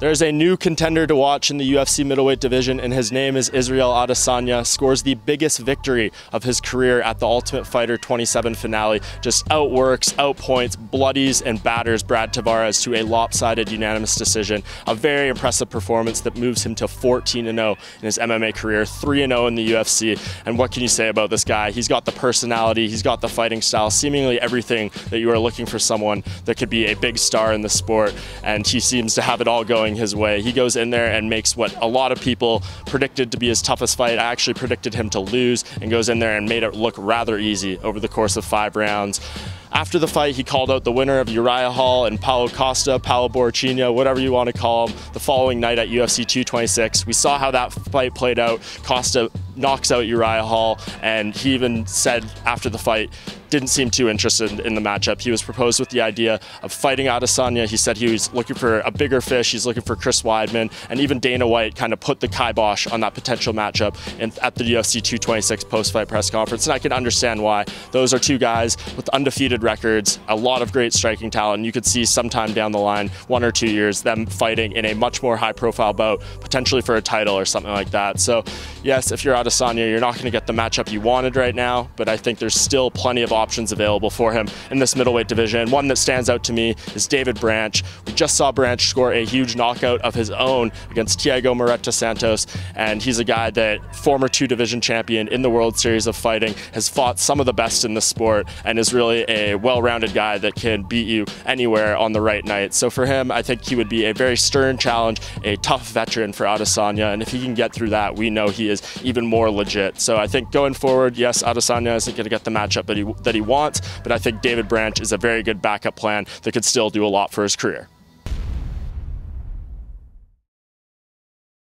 There's a new contender to watch in the UFC middleweight division, and his name is Israel Adesanya. Scores the biggest victory of his career at the Ultimate Fighter 27 finale. Just outworks, outpoints, bloodies, and batters Brad Tavares to a lopsided unanimous decision. A very impressive performance that moves him to 14-0 in his MMA career, 3-0 in the UFC. And what can you say about this guy? He's got the personality, he's got the fighting style, seemingly everything that you are looking for someone that could be a big star in the sport, and he seems to have it all going his way. He goes in there and makes what a lot of people predicted to be his toughest fight. I actually predicted him to lose, and goes in there and made it look rather easy over the course of 5 rounds. After the fight, he called out the winner of Uriah Hall and Paulo Borrachinha, whatever you want to call him, the following night at UFC 226. We saw how that fight played out. Costa knocks out Uriah Hall, and he even said after the fight, didn't seem too interested in the matchup. He was proposed with the idea of fighting Adesanya. He said he was looking for a bigger fish. He's looking for Chris Weidman, and even Dana White kind of put the kibosh on that potential matchup at the UFC 226 post-fight press conference, and I can understand why. Those are two guys with undefeated records, a lot of great striking talent, and you could see sometime down the line, 1 or 2 years, them fighting in a much more high-profile bout, potentially for a title or something like that. So yes, if you're Adesanya, you're not going to get the matchup you wanted right now, but I think there's still plenty of options available for him in this middleweight division. One that stands out to me is David Branch. We just saw Branch score a huge knockout of his own against Thiago Moreta Santos, and he's a guy that, former 2-division champion in the World Series of Fighting, has fought some of the best in the sport, and is really a well-rounded guy that can beat you anywhere on the right night. So for him, I think he would be a very stern challenge, a tough veteran for Adesanya, and if he can get through that, we know he is even more legit. So I think going forward, yes, Adesanya isn't going to get the matchup that he wants, but I think David Branch is a very good backup plan that could still do a lot for his career.